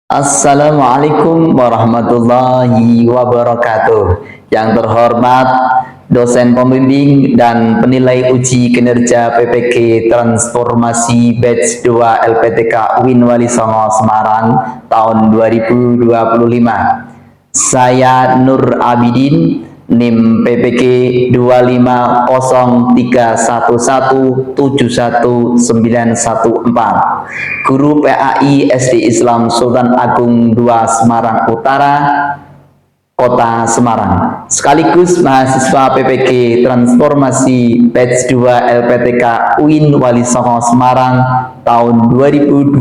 Assalamualaikum warahmatullahi wabarakatuh. Yang terhormat dosen pembimbing dan penilai uji kinerja PPG Transformasi Batch 2 LPTK UIN Wali Songo Semarang tahun 2025. Saya Nur Abidin, NIM PPG 25031171914, Guru PAI SD Islam Sultan Agung II Semarang Utara, Kota Semarang, sekaligus mahasiswa PPG Transformasi Batch 2 LPTK UIN Wali Songo Semarang tahun 2025.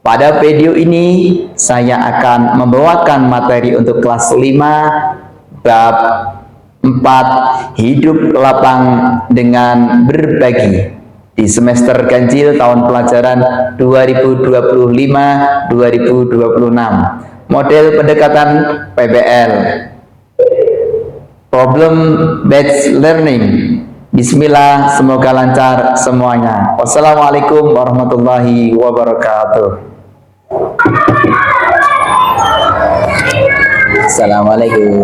Pada video ini saya akan membawakan materi untuk kelas 5 bab 4 hidup lapang dengan berbagi di semester ganjil tahun pelajaran 2025-2026. Model pendekatan PBL, problem based learning. Bismillah, semoga lancar semuanya. Wassalamualaikum warahmatullahi wabarakatuh. Assalamualaikum.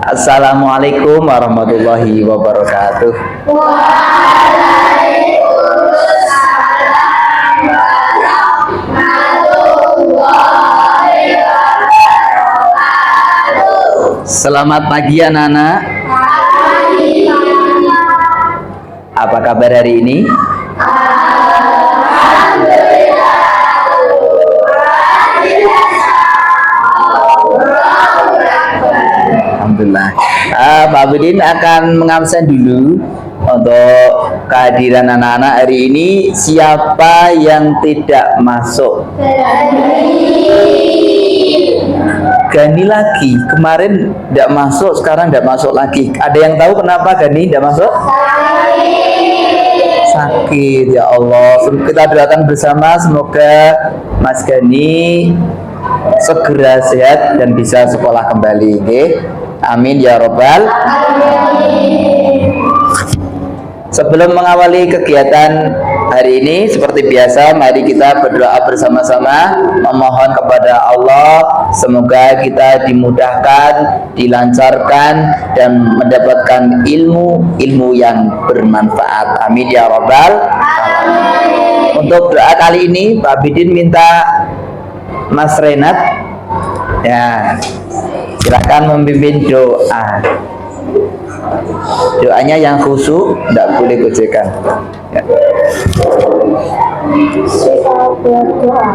Assalamualaikum warahmatullahi wabarakatuh. Waalaikumsalam warahmatullahi wabarakatuh. Selamat pagi anak-anak. Apa kabar hari ini? Alhamdulillah. Pak Budin akan mengabsen dulu untuk kehadiran anak-anak hari ini. Siapa yang tidak masuk? Gani lagi. Kemarin tidak masuk, sekarang tidak masuk lagi. Ada yang tahu kenapa Gani tidak masuk? Sakit, ya Allah. Kita doakan bersama semoga Mas Gani segera sehat dan bisa sekolah kembali. Okay? Amin ya robbal alamin. Sebelum mengawali kegiatan hari ini, seperti biasa, mari kita berdoa bersama-sama, memohon kepada Allah semoga kita dimudahkan, dilancarkan, dan mendapatkan ilmu yang bermanfaat. Amin ya robbal alamin. Untuk doa kali ini, Pak Bidin minta Mas Renat, ya, silakan memimpin doa. Doanya yang khusyuk, tidak boleh gojekan. Ya. Kita berdoa.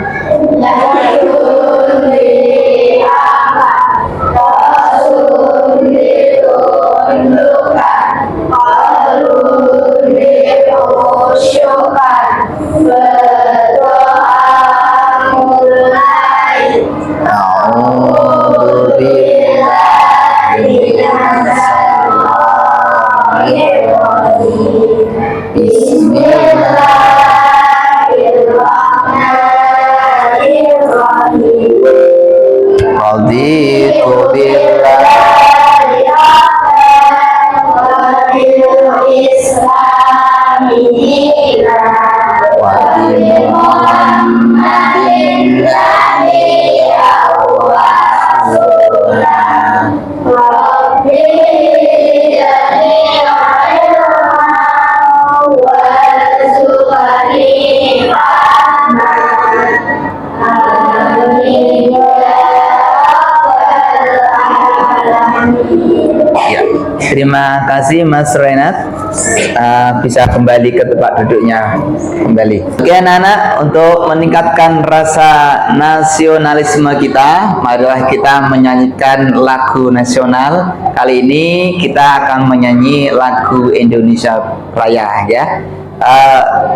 Terima kasih Mas Renat, bisa kembali ke tempat duduknya kembali. Oke anak-anak, untuk meningkatkan rasa nasionalisme kita, marilah kita menyanyikan lagu nasional. Kali ini kita akan menyanyi lagu Indonesia Raya ya.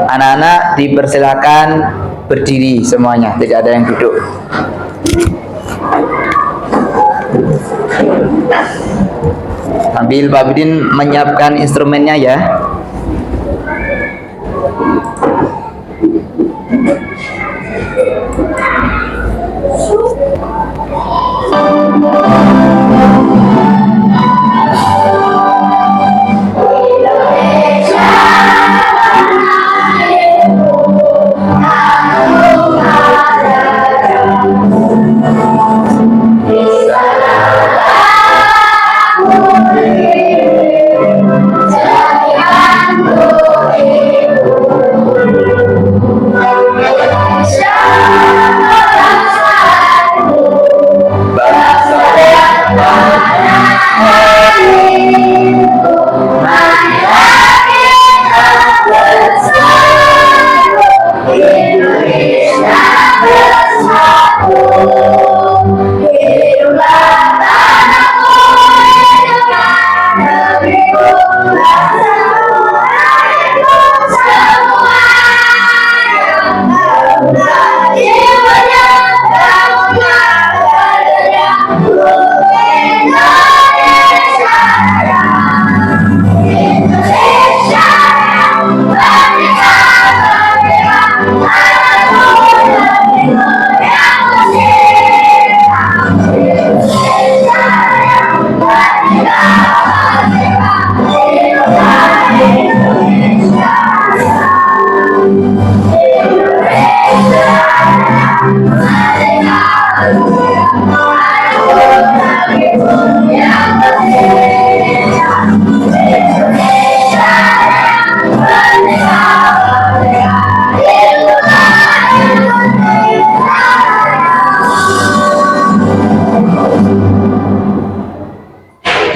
Anak-anak dipersilakan berdiri semuanya, tidak ada yang duduk. Sambil Pak Bidin menyiapkan instrumennya ya.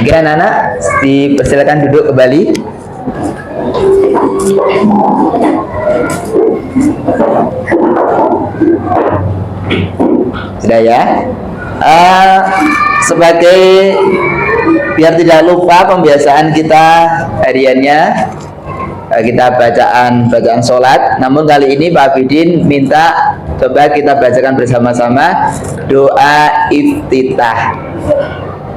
Oke, anak-anak, dipersilakan duduk kembali. Sudah ya. Sebagai biar tidak lupa pembiasaan kita hariannya, kita bacaan sholat. Namun kali ini Pak Abidin minta coba kita bacakan bersama-sama doa iftitah.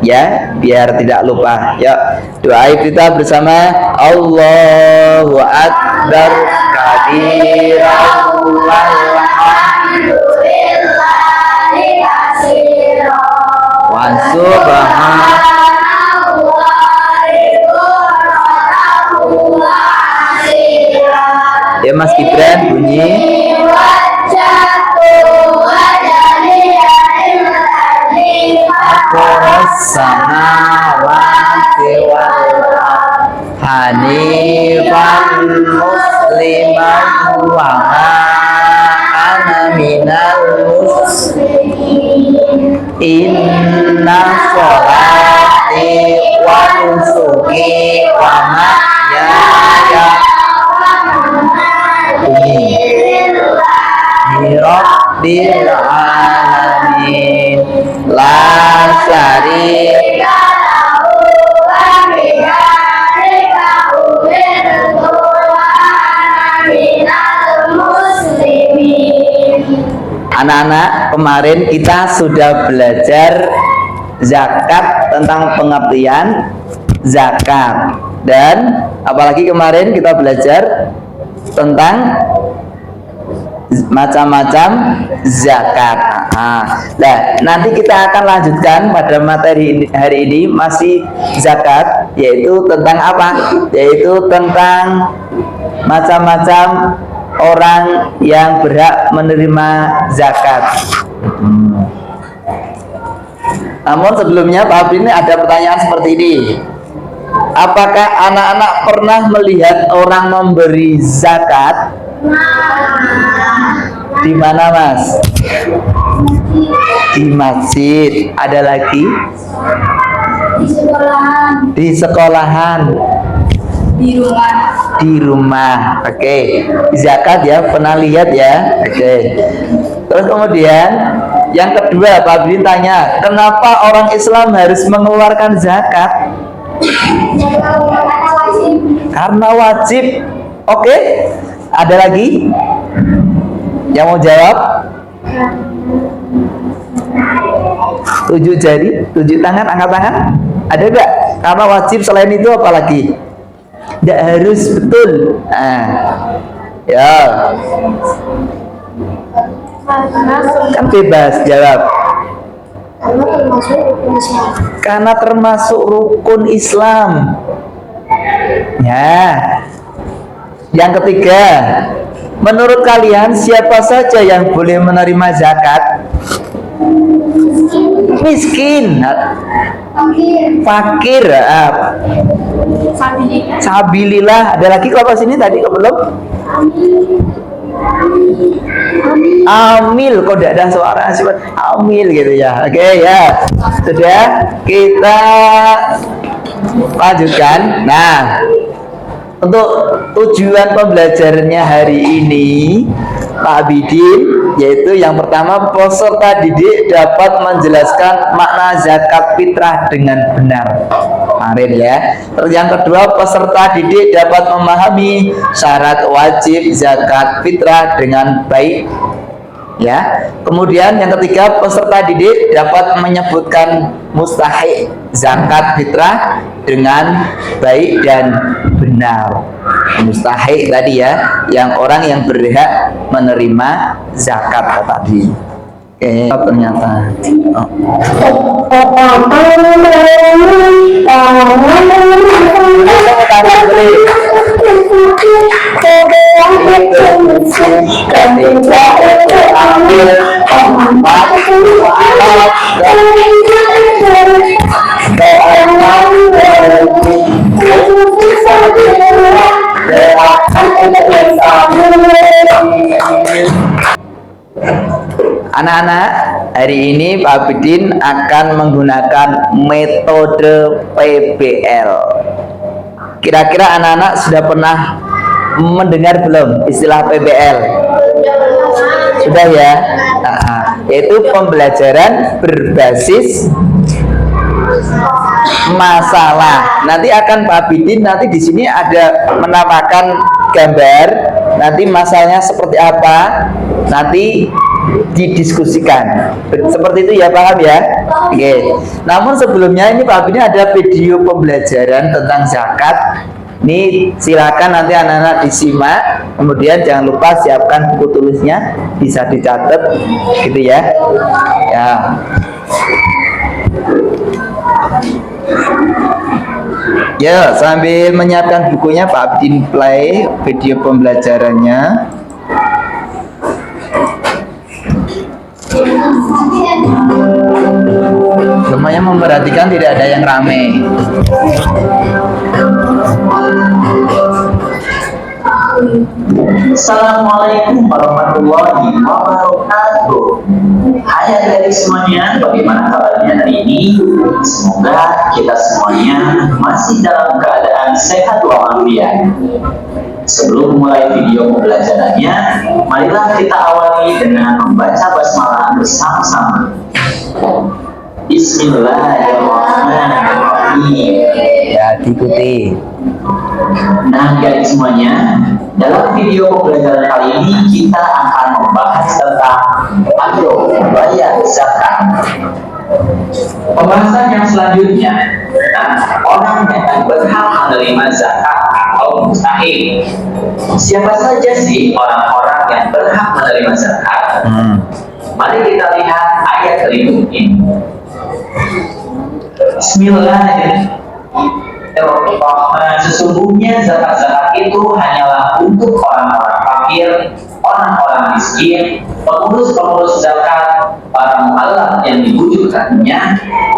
Ya, biar tidak lupa. Ya, doa iftitah bersama. Allahu Akbar kabiran walhamdulillahi katsiran wa subhanallahi bukratan. Ya Mas Gibran bunyi. Samawati wal hanifan musliman wa ana minal muslimin. Inna sholati wa nusuki wa mahyaya Rabbil alamin la syarika lahu wa bidzalika umirtu wa ana minal muslimin. Anak-anak, kemarin kita sudah belajar zakat, tentang pengertian zakat, dan apalagi kemarin kita belajar tentang macam-macam zakat. Nah, nanti kita akan lanjutkan pada materi hari ini masih zakat, yaitu tentang apa? Yaitu tentang macam-macam orang yang berhak menerima zakat. Namun sebelumnya Pak Abdi, ini ada pertanyaan seperti ini. Apakah anak-anak pernah melihat orang memberi zakat? Di mana, Mas? Di masjid. Ada lagi? Di sekolahan. Di sekolahan. Di rumah. Di rumah. Oke. Zakat ya, pernah lihat ya. Oke. Terus kemudian yang kedua, Pak Bin tanya, kenapa orang Islam harus mengeluarkan zakat? Karena wajib. Oke. Ada lagi yang mau jawab? 7 jari, 7 tangan, angkat tangan. Ada enggak? Karena wajib, selain itu apa lagi? Tidak harus, betul. Ya. Kan bebas jawab. Karena termasuk rukun Islam. Ya. Yang ketiga, menurut kalian siapa saja yang boleh menerima zakat? Miskin, fakir, sabilillah. Ada lagi kok sini tadi kok belum? Amil, kok tidak ada suara sifat amil gitu ya. Oke ya, sudah kita lanjutkan. Nah, untuk tujuan pembelajarannya hari ini Pak Abidin, yaitu yang pertama, peserta didik dapat menjelaskan makna zakat fitrah dengan benar. Kemarin ya. Terus yang kedua, peserta didik dapat memahami syarat wajib zakat fitrah dengan baik. Ya. Kemudian yang ketiga, peserta didik dapat menyebutkan mustahik zakat fitrah dengan baik dan benar. Mustahik tadi ya, yang orang yang berhak menerima zakat tadi. Oke, ternyata. Anak-anak, hari ini Pak Abidin akan menggunakan metode PBL. Kira-kira anak-anak sudah pernah mendengar belum istilah PBL? Sudah ya? Yaitu pembelajaran berbasis masalah. Nanti akan Pak Abidin nanti di sini ada menampakkan gambar. Nanti masalahnya seperti apa? Nanti didiskusikan. Seperti itu ya, paham ya? Oke. Namun sebelumnya ini Pak Abidin ada video pembelajaran tentang zakat. Ini silakan nanti anak-anak disimak. Kemudian jangan lupa siapkan buku tulisnya, bisa dicatat gitu ya. Ya. Ya, sambil menyiapkan bukunya Pak Abidin play video pembelajarannya. Semuanya memperhatikan, tidak ada yang rame. Assalamualaikum warahmatullahi wabarakatuh. Hai adik-adik semuanya, bagaimana kabarnya hari ini? Semoga kita semuanya masih dalam keadaan sehat walafiat. Sebelum mulai video pembelajarannya, marilah kita awali dengan membaca basmalah bersama-sama. Bismillahirrahmanirrahim. Ya, diikuti. Nah, adik semuanya, dalam video pembelajaran kali ini kita akan membahas tentang ayo bayar zakat. Pembahasan yang selanjutnya tentang orang yang berhak menerima zakat atau mustahik. Siapa saja sih orang-orang yang berhak menerima zakat? Mari kita lihat ayat berikut ini. Bismillahirrahmanirrahim. Sesungguhnya zakat-zakat itu hanyalah untuk orang-orang fakir, orang-orang miskin, pengurus-pengurus zakat, para mu'allaf yang diwujudkannya,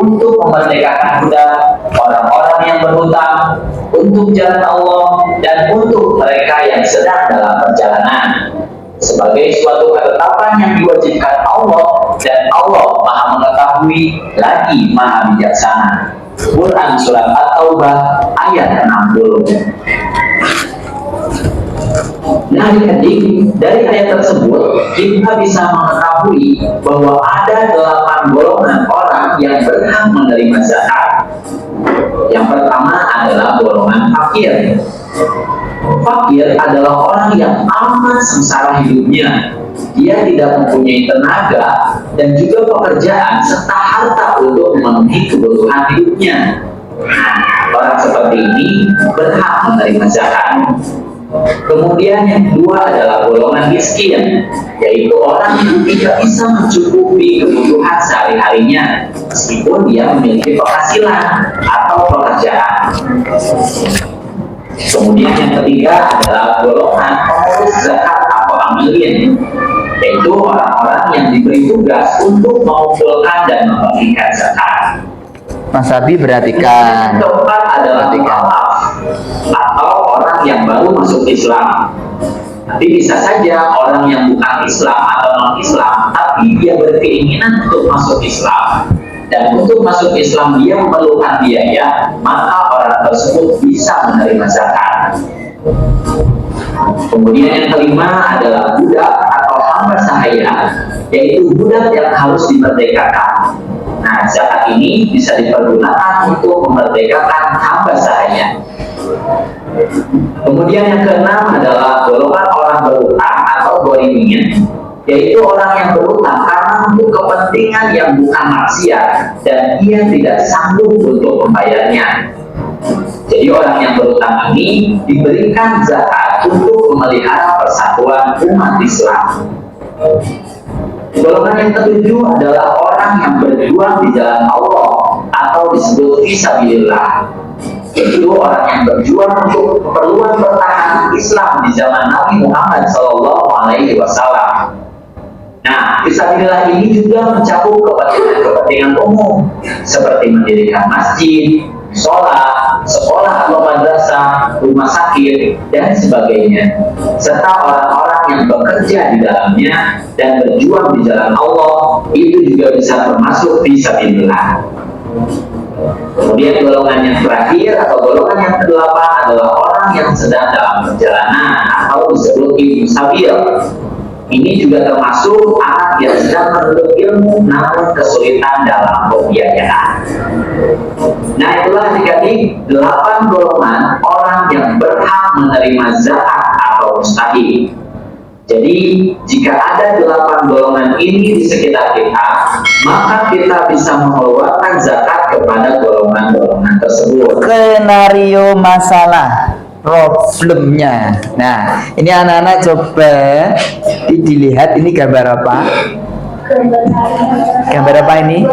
untuk memerdekakan budak, orang-orang yang berhutang, untuk jalan Allah, dan untuk mereka yang sedang dalam perjalanan, sebagai suatu ketetapan yang diwajibkan Allah, dan Allah Maha Mengetahui lagi Maha Bijaksana. Quran Surat At-Taubah ayat 60. Nah, adik-adik, dari ayat tersebut kita bisa mengetahui bahwa ada 8 golongan orang yang berhak menerima zakat. Yang pertama adalah golongan fakir. Fakir adalah orang yang amat sengsara hidupnya. Dia tidak mempunyai tenaga dan juga pekerjaan serta harta untuk memenuhi kebutuhan hidupnya. Nah, orang seperti ini berhak menerima zakat. Kemudian yang kedua adalah golongan miskin, yaitu orang yang tidak bisa mencukupi kebutuhan sehari-harinya meskipun dia memiliki penghasilan atau pekerjaan. Kemudian yang ketiga adalah golongan pengurus zakat atau amilin, yaitu orang-orang yang diberi tugas untuk mengumpulkan dan membagikan zakat. Mas Abi perhatikan. Yang keempat adalah mu'allaf atau orang yang baru masuk Islam. Tapi bisa saja orang yang bukan Islam atau non-Islam, tapi dia berkeinginan untuk masuk Islam. Dan untuk masuk Islam dia memerlukan biaya, maka orang tersebut bisa menerima zakat. Kemudian yang kelima adalah budak atau hamba sahaya, yaitu budak yang harus dimerdekakan. Nah, zakat ini bisa dipergunakan untuk memerdekakan hamba sahaya. Kemudian yang keenam adalah golongan orang berutang atau ghorimin, yaitu orang yang berutang karena untuk kepentingan yang bukan maksiat dan ia tidak sanggup untuk membayarnya. Jadi orang yang berutang ini diberikan zakat untuk memelihara persatuan umat Islam. Golongan yang ketujuh adalah orang yang berjuang di jalan Allah atau disebut fisabilillah, yaitu orang yang berjuang untuk keperluan pertahanan Islam di zaman Nabi Muhammad SAW. Nah, fisabilillah ini juga mencakup kepentingan umum seperti mendirikan masjid, sholat, sekolah atau madrasah, rumah sakit, dan sebagainya, serta orang-orang yang bekerja di dalamnya dan berjuang di jalan Allah, itu juga bisa termasuk fisabilillah. Kemudian golongan yang terakhir atau golongan yang kedelapan adalah orang yang sedang dalam perjalanan atau disebut ibnu sabil. Ini juga termasuk anak yang sedang menuntut ilmu namun kesulitan dalam pembiayaan. Nah, itulah adik-adik 8 golongan orang yang berhak menerima zakat atau mustahik. Jadi, jika ada 8 golongan ini di sekitar kita, maka kita bisa mengeluarkan zakat kepada golongan-golongan tersebut. Skenario masalah problemnya. Nah, ini anak-anak coba dilihat, ini gambar apa? Gambar apa ini?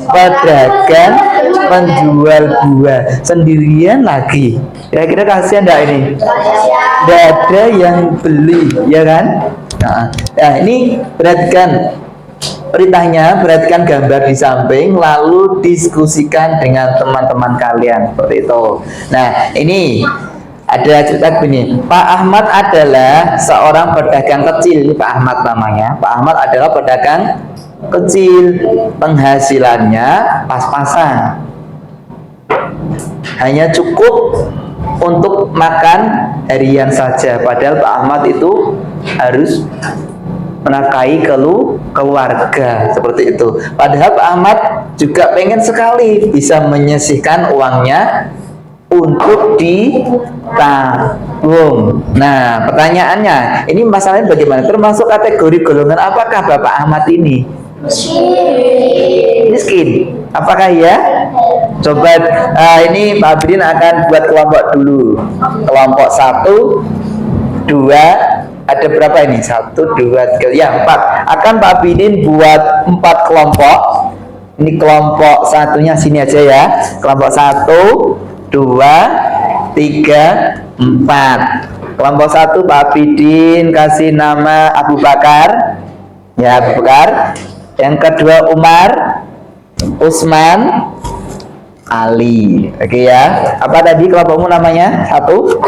Pedagang penjual buah sendirian lagi. Kira-kira kasihan enggak ini? Tidak ada yang beli, ya kan? Nah, ini perhatikan perintahnya, perhatikan gambar di samping, lalu diskusikan dengan teman-teman kalian seperti itu. Nah, ini ada cerita begini. Pak Ahmad adalah seorang pedagang kecil. Ini Pak Ahmad namanya. Pak Ahmad adalah pedagang kecil, penghasilannya pas-pasan, hanya cukup untuk makan harian saja. Padahal Pak Ahmad itu harus menafkahi keluarga seperti itu. Padahal Pak Ahmad juga pengen sekali bisa menyisihkan uangnya untuk ditabung. Nah, pertanyaannya, ini masalahnya bagaimana? Termasuk kategori golongan apakah Bapak Ahmad ini? Miskin. Apakah ya? Coba ini Pak Abidin akan buat kelompok dulu. Kelompok 1, 2, ada berapa ini? 1, 2, 3, ya 4. Akan Pak Abidin buat 4 kelompok. Ini kelompok satunya sini aja ya. Kelompok 1, 2, 3, 4. Kelompok 1 Pak Abidin kasih nama Abu Bakar. Ya, Abu Bakar. Yang kedua Umar, Utsman, Ali. Oke ya. Apa tadi kelompokmu namanya? 1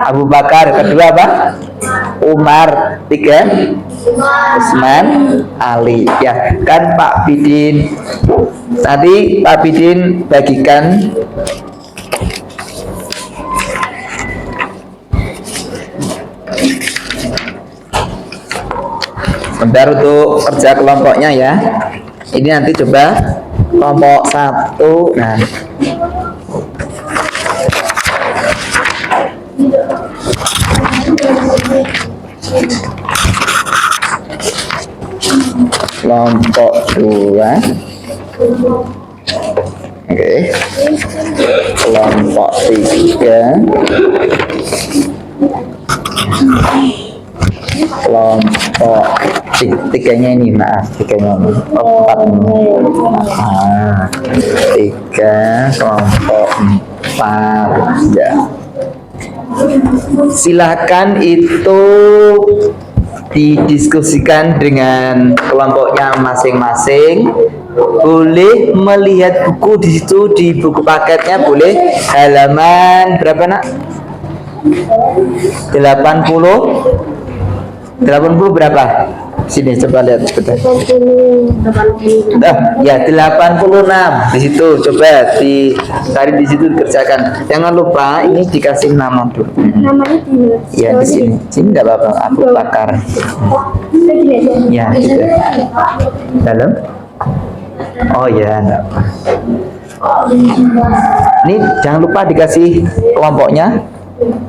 Abu Bakar. Kedua apa? Umar. 3 Utsman, Ali. Ya, kan Pak Bidin. Nanti Pak Bidin bagikan bentar untuk kerja kelompoknya ya. Ini nanti coba kelompok 1. Nah, kelompok 2. Oke. Kelompok 3. Kelompok 3-nya ini, maaf, 3-nya ini. 4 ini. 3, kelompok 4 ya. Silakan itu didiskusikan dengan kelompoknya masing-masing. Boleh melihat buku di situ, di buku paketnya boleh halaman berapa nak? 80 berapa? Sini coba lihat sebentar. Ya 86 di situ, coba ditarik di situ dikerjakan. Jangan lupa ini dikasih nama dulu. Namanya di Ya di sini, sini nggak apa-apa. Aku bakar. Ya gitu. Dalam. Oh ya, enggak apa. Ini jangan lupa dikasih kelompoknya.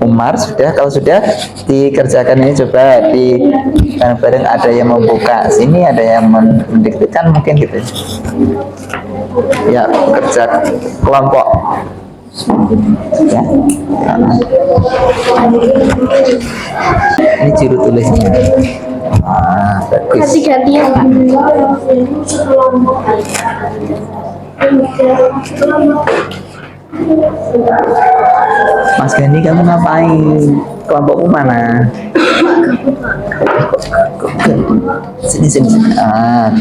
Umar sudah, kalau sudah dikerjakan ini coba di bareng-bareng, ada yang membuka sini, ada yang mendiktekan mungkin gitu ya, kerja kelompok ya. Ini juru tulisnya. Bagus. ganti-gantian. Mas Gani, kamu ngapain? Kelompokmu mana? Sini sini.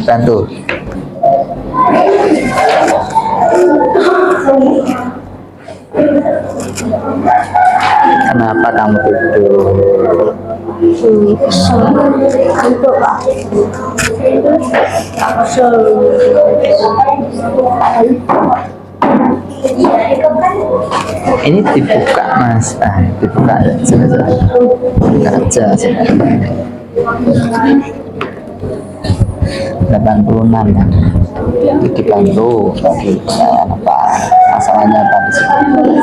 Bantu. Kenapa kamu tidur? Ini dibuka mas, dibuka sebentar, aja 86 ya, itu dibantu bagi apa masalahnya apa di sini.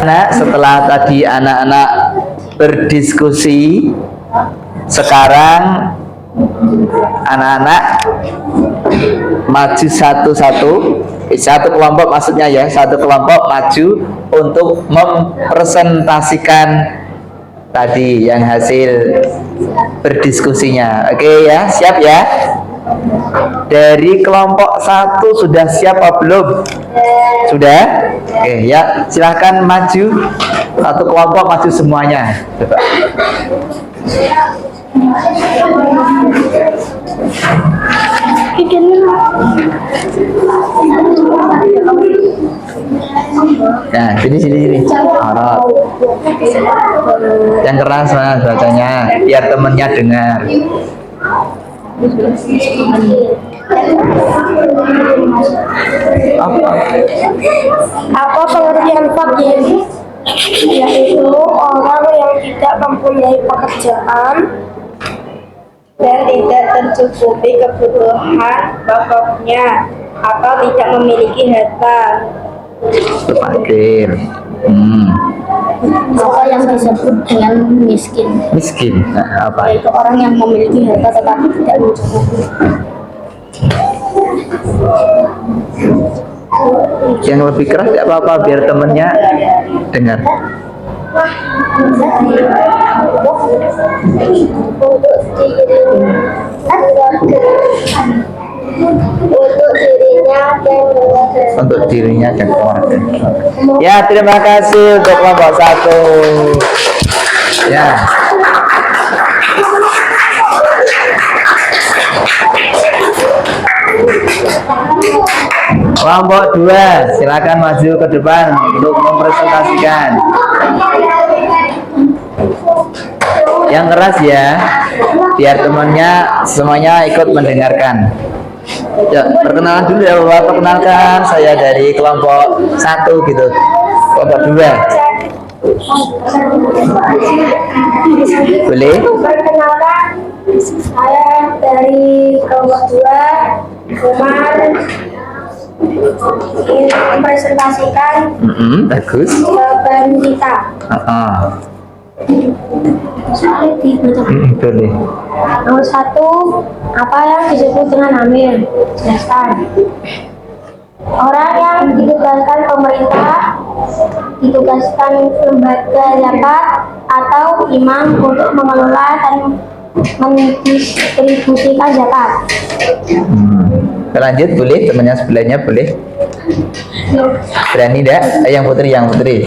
Nah, setelah tadi anak-anak berdiskusi, sekarang anak-anak maju satu-satu, satu kelompok maksudnya ya, satu kelompok maju untuk mempresentasikan tadi yang hasil berdiskusinya. Oke ya, siap ya? Dari kelompok satu sudah siap apa belum? Sudah? Oke ya, silahkan maju. Satu kelompok maju semuanya. Coba. Nah, sini. Harap. Yang keras mas bacanya, biar temennya dengar. Apa pengertian fakir? Yaitu orang yang tidak mempunyai pekerjaan dan tidak tercukupi kebutuhan pokoknya atau tidak memiliki harta. Fakir. Apa yang disebut dengan miskin? Miskin. Nah, apa? Yaitu orang yang memiliki harta tetapi tidak mencukupi. Yang lebih keras tidak apa-apa biar temennya dengar. Untuk dirinya dan keluarga. Ya, terima kasih untuk kelompok satu. Ya. Kelompok 2, silakan maju ke depan untuk mempresentasikan. Yang keras ya, biar temannya semuanya ikut mendengarkan. Ya, perkenalan dulu ya Bapak, perkenalkan saya dari kelompok 1 gitu. Kelompok 2. Boleh? Perkenalkan, saya dari kelompok 2, Umar, ingin mempresentasikan bagus. jawaban kita. Boleh. Nomor 1, apa yang disebut dengan amil? Jelaskan. Orang yang ditugaskan pemerintah, ditugaskan lembaga zakat atau imam untuk mengelola dan mendistribusikan zakat. Lanjut, boleh temannya sebelahnya boleh. Berani enggak? Yang putri.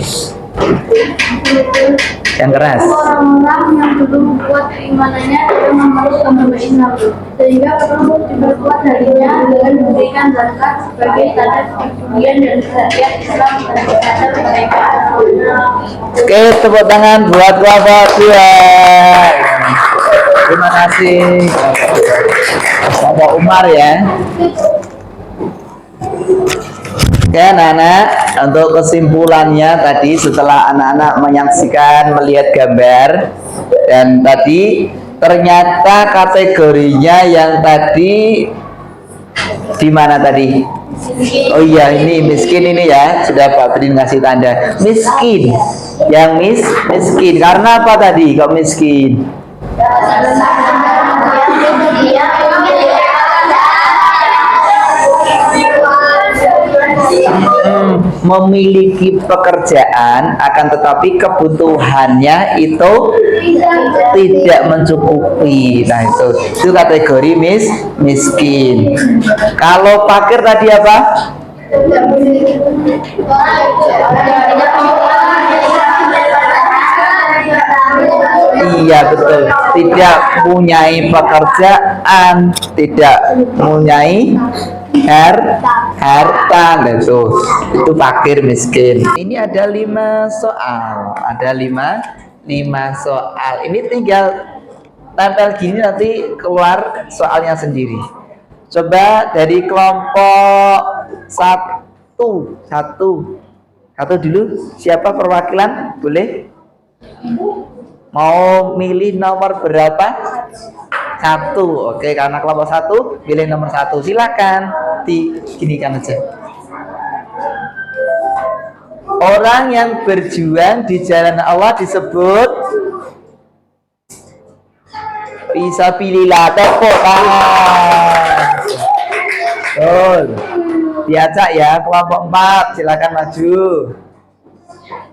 Yang keras. Orang-orang yang belum kuat keimanannya dalam memeluk agama Islam, sehingga perlu diperkuat harinya dengan memberikan zakat sebagai tanda kepedulian dan kesetiaan Islam terhadap mereka. Oke, tepuk tangan buat kelompok 2. Terima kasih kelompok Umar ya. Oke anak-anak, untuk kesimpulannya tadi setelah anak-anak menyaksikan, melihat gambar, dan tadi ternyata kategorinya yang tadi di mana tadi? Oh iya, ini miskin ini ya, sudah Pak Brin ngasih tanda miskin. Yang miskin karena apa tadi kok miskin? Memiliki pekerjaan akan tetapi kebutuhannya itu tidak mencukupi. Nah itu kategori miskin. Kalau fakir tadi apa? Iya betul, tidak mempunyai pekerjaan, tidak mempunyai harta, itu fakir miskin. Ini ada 5 soal, ada 5 soal. Ini tinggal tempel gini nanti keluar soalnya sendiri. Coba dari kelompok satu dulu. Siapa perwakilan? Boleh? Mau milih nomor berapa? 1. Oke, karena kelompok 1 pilih nomor 1. Silakan diginikan aja. Orang yang berjuang di jalan Allah disebut fisabilillah. Tepuk tangan. Betul. Diajak ya kelompok 4. Silakan maju.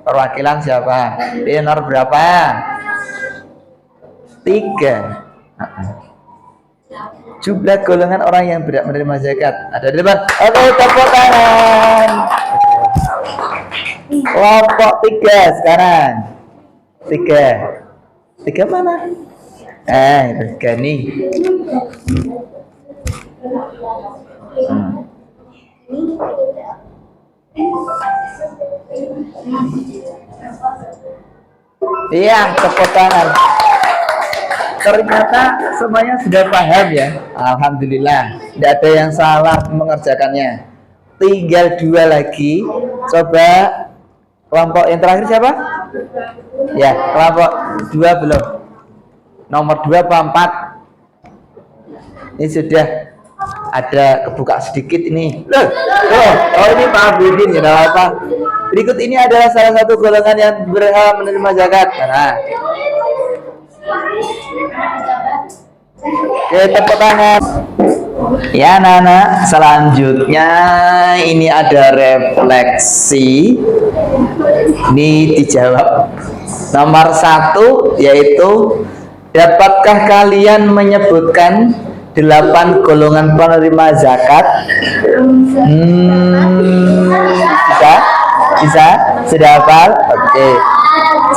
Perwakilan siapa? Pilih nomor berapa? 3. Jumlah golongan orang yang berhak menerima zakat ada di depan. Oke, tepuk tangan. Kelompok 3 sekarang. 3 mana? 3 nih. Iya, tepuk tangan. Ternyata semuanya sudah paham ya. Alhamdulillah, tidak ada yang salah mengerjakannya. Tinggal 2 lagi. Coba kelompok yang terakhir siapa? Ya, kelompok 2 belum. Nomor 2 apa 4? Ini sudah ada kebuka sedikit ini. Oh ini Pak Bidin ya, apa? Berikut ini adalah salah satu golongan yang berhak menerima zakat. Nah. Oke, tepuk tangan. Ya anak-anak, selanjutnya ini ada refleksi. Ini dijawab. Nomor 1 yaitu, dapatkah kalian menyebutkan 8 golongan penerima zakat? Bisa? Sudah hafal? Oke.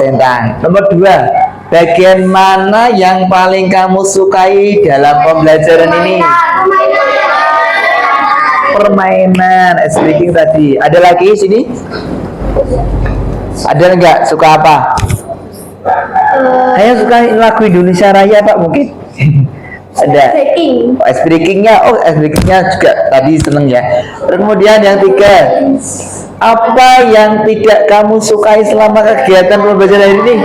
Centang. Nomor 2. Bagian mana yang paling kamu sukai dalam pembelajaran ini? Permainan, speaking tadi. Ada lagi sini? Ada enggak? Suka apa? Saya suka lagu Indonesia Raya Pak mungkin. Ada. Speakingnya juga tadi seneng ya. Kemudian yang 3. Apa yang tidak kamu sukai selama kegiatan pembelajaran ini?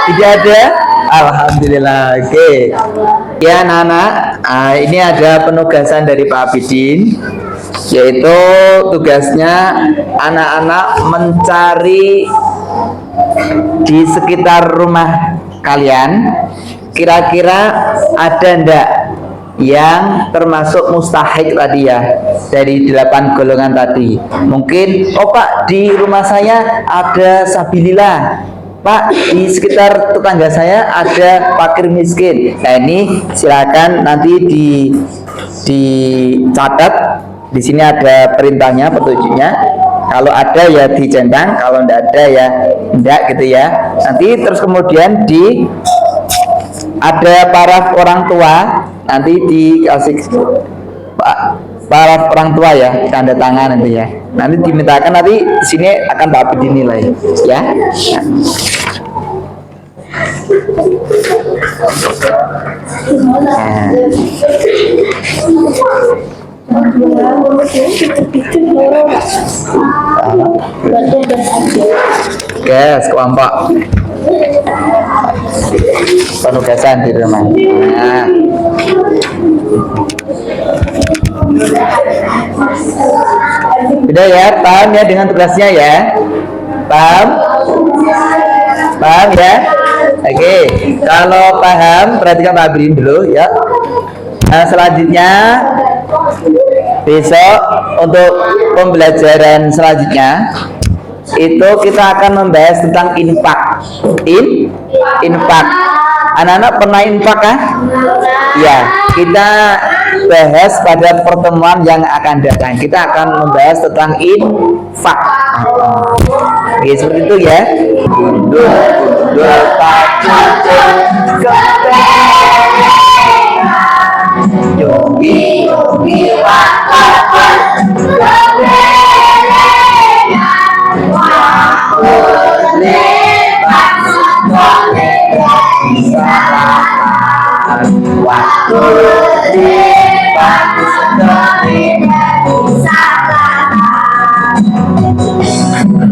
Tidak ada? Alhamdulillah. Oke. Ya anak-anak, ini ada penugasan dari Pak Abidin, yaitu tugasnya anak-anak mencari di sekitar rumah kalian kira-kira ada ndak yang termasuk mustahik tadi ya, dari 8 golongan tadi. Mungkin, oh Pak, di rumah saya ada sabilillah, Pak, di sekitar tetangga saya ada fakir miskin. Nah ini silakan nanti dicatat. Di sini ada perintahnya, petunjuknya. Kalau ada ya dicentang, kalau tidak ada ya tidak gitu ya. Nanti terus kemudian ada paraf orang tua, nanti dikasih paraf orang tua ya, tanda tangan nanti ya. Nanti dimintakan, nanti di sini akan dapat dinilai ya. Nah. Gas kelompok penugasan di rumah. Nah. Udah ya, paham ya dengan tugasnya ya? Paham? Paham ya? Oke, kalau paham perhatikan Pak Brin dulu ya. Nah, selanjutnya besok untuk pembelajaran selanjutnya itu kita akan membahas tentang infak. Infak. Anak-anak pernah infak kah? Ya, kita bahas pada pertemuan yang akan datang. Kita akan membahas tentang infak. Oke, seperti itu ya.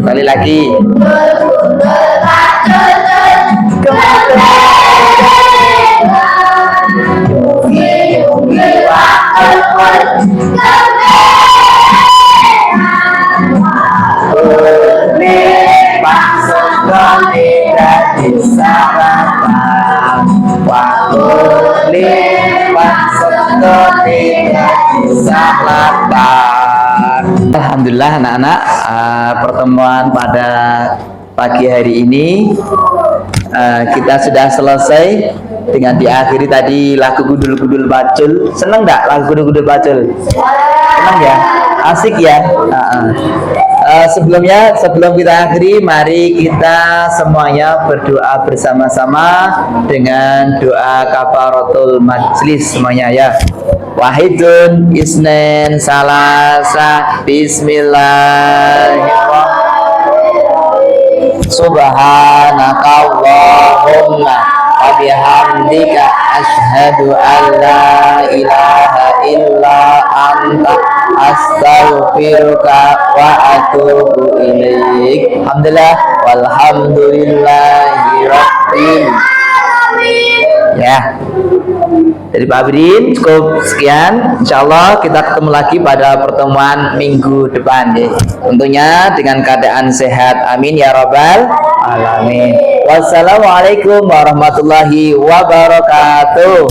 Kembali lagi. Alhamdulillah anak-anak, pertemuan pada pagi hari ini kita sudah selesai dengan diakhiri tadi lagu gudul-gudul bacul. Seneng nggak lagu gudul-gudul bacul? Seneng ya? Asik ya? Sebelum kita akhiri, mari kita semuanya berdoa bersama-sama dengan doa kafaratul majlis semuanya ya. Wahidun isnen salasa bismillahirrahmanirrahim. Subhanakallahumma wa bihamdika asyhadu an la ilaha illa anta astaghfiruka wa atubu ilaik. Alhamdulillah walhamdulillahi rabbil ya. Dari Pak Brin cukup sekian. Insyaallah kita ketemu lagi pada pertemuan minggu depan ya. Tentunya dengan keadaan sehat. Amin ya rabbal alamin. Wassalamualaikum warahmatullahi wabarakatuh.